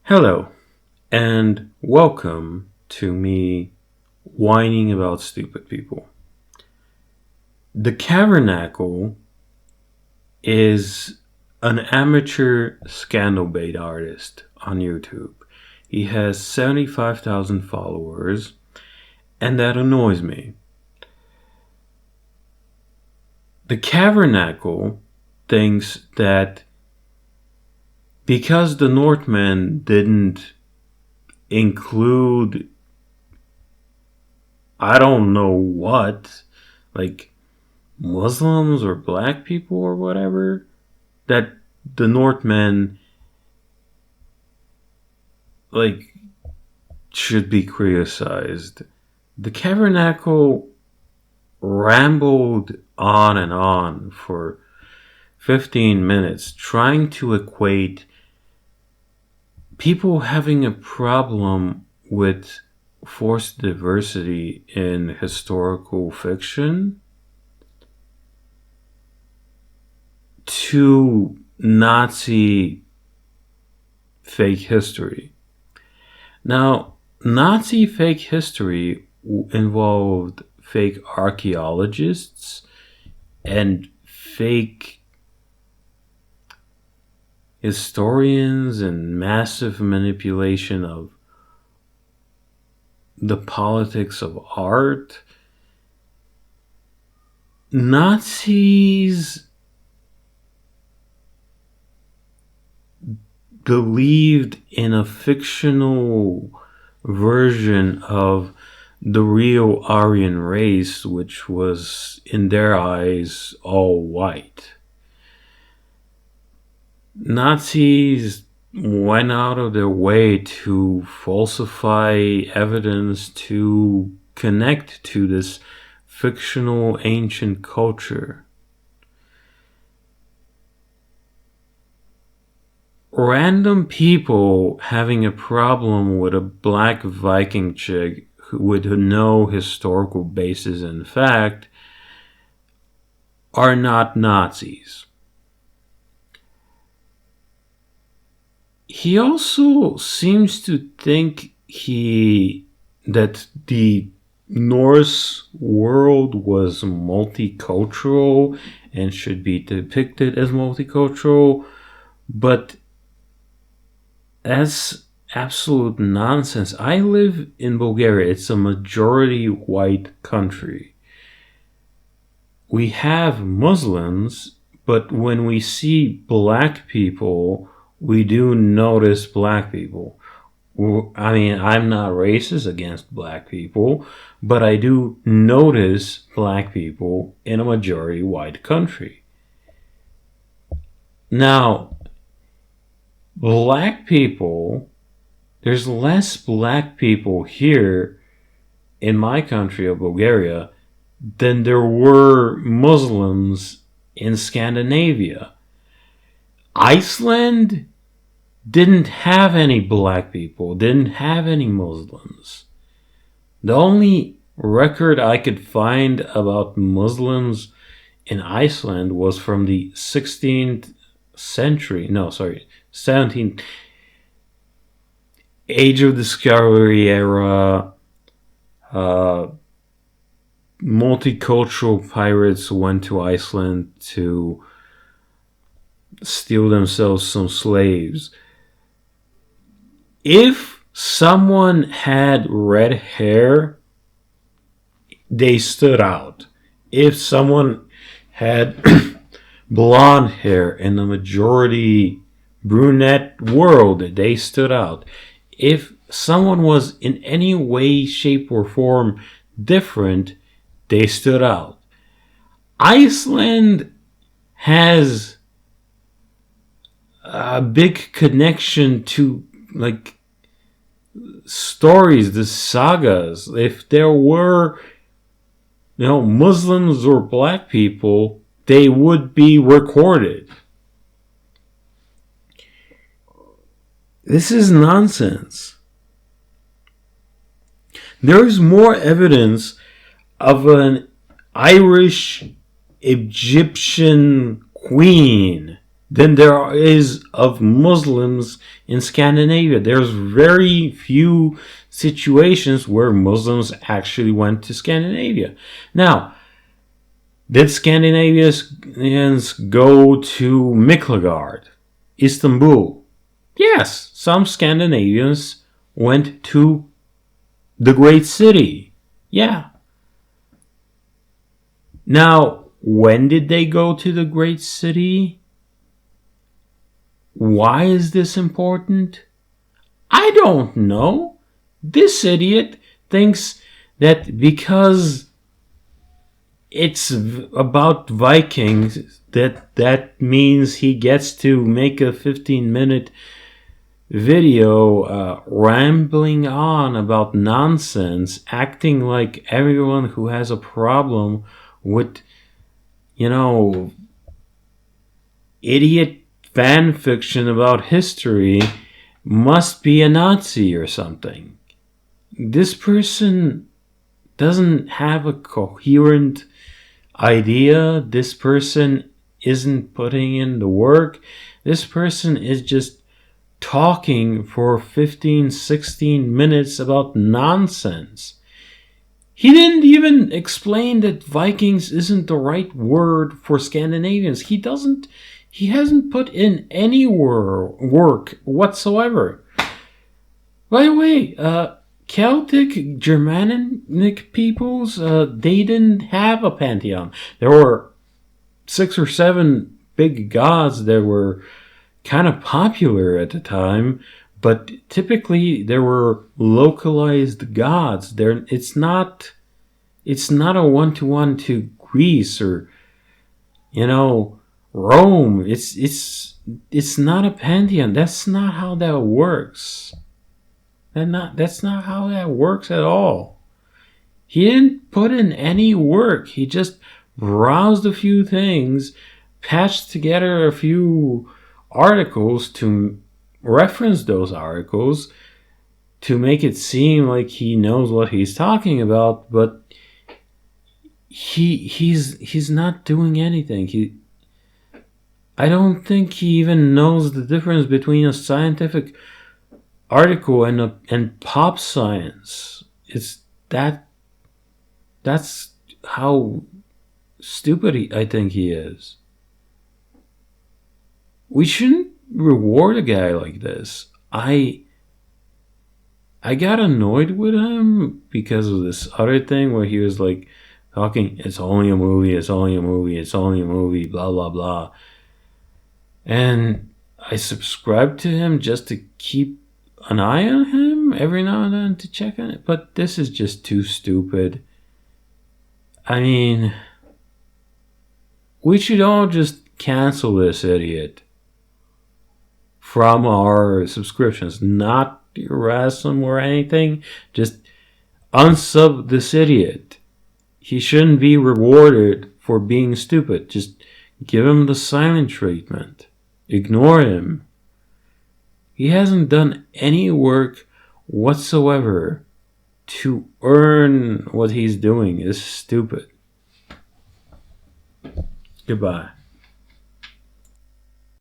Hello, and welcome to me whining about stupid people. The Kavernacle is an amateur scandal bait artist on YouTube. He has 75,000 followers, and that annoys me. The Kavernacle thinks that because the Northman didn't include, I don't know what, like Muslims or black people or whatever, that the Northmen should be criticized. The Kavernacle rambled on and on for 15 minutes trying to equate people having a problem with forced diversity in historical fiction to Nazi fake history. Now, Nazi fake history involved fake archaeologists and fake historians and massive manipulation of the politics of art. Nazis believed in a fictional version of the real Aryan race, which was, in their eyes, all white. Nazis went out of their way to falsify evidence to connect to this fictional ancient culture. Random people having a problem with a black Viking chick with no historical basis in fact are not Nazis. He also seems to think that the Norse world was multicultural and should be depicted as multicultural, but that's absolute nonsense. I live in Bulgaria. It's a majority white country. We have Muslims, but when we see black people, we do notice black people. I mean, I'm not racist against black people, but I do notice black people in a majority white country. Now, black people, there's less black people here in my country of Bulgaria than there were Muslims in Scandinavia. Iceland didn't have any black people, didn't have any Muslims. The only record I could find about Muslims in Iceland was from the 17th Age of Discovery era. Multicultural pirates went to Iceland to steal themselves some slaves. If someone had red hair, they stood out. If someone had blonde hair in the majority brunette world, they stood out. If someone was in any way, shape, or form different, they stood out. Iceland has a big connection to stories, the sagas. If there were Muslims or black people, they would be recorded. This is nonsense. There's more evidence of an Irish Egyptian queen than there is of Muslims in Scandinavia. There's very few situations where Muslims actually went to Scandinavia. Now, did Scandinavians go to Miklagard, Istanbul? Yes, some Scandinavians went to the great city. Yeah. Now, when did they go to the great city? Why is this important? I don't know. This idiot thinks that because it's about Vikings, that means he gets to make a 15-minute video rambling on about nonsense, acting like everyone who has a problem with, idiot fan fiction about history must be a Nazi or something. This person doesn't have a coherent idea. This person isn't putting in the work. This person is just talking for 15, 16 minutes about nonsense. He didn't even explain that Vikings isn't the right word for Scandinavians. He hasn't put in any work whatsoever. By the way, Celtic, Germanic peoples, they didn't have a pantheon. There were 6 or 7 big gods that were kind of popular at the time, but typically there were localized gods. It's not a one-to-one to Greece or Rome. It's not a pantheon. That's not how that works. That's not how that works at all. He didn't put in any work. He just browsed a few things, patched together a few articles to reference those articles to make it seem like he knows what he's talking about, but he's not doing anything. I don't think he even knows the difference between a scientific article and pop science. That's how stupid I think he is. We shouldn't reward a guy like this. I got annoyed with him because of this other thing where he was like talking, it's only a movie, it's only a movie, it's only a movie, blah, blah, blah. And I subscribed to him just to keep an eye on him every now and then to check on it. But this is just too stupid. I mean, we should all just cancel this idiot from our subscriptions. Not harass him or anything. Just unsub this idiot. He shouldn't be rewarded for being stupid. Just give him the silent treatment. Ignore him. He hasn't done any work whatsoever to earn what he's doing. It's stupid. Goodbye.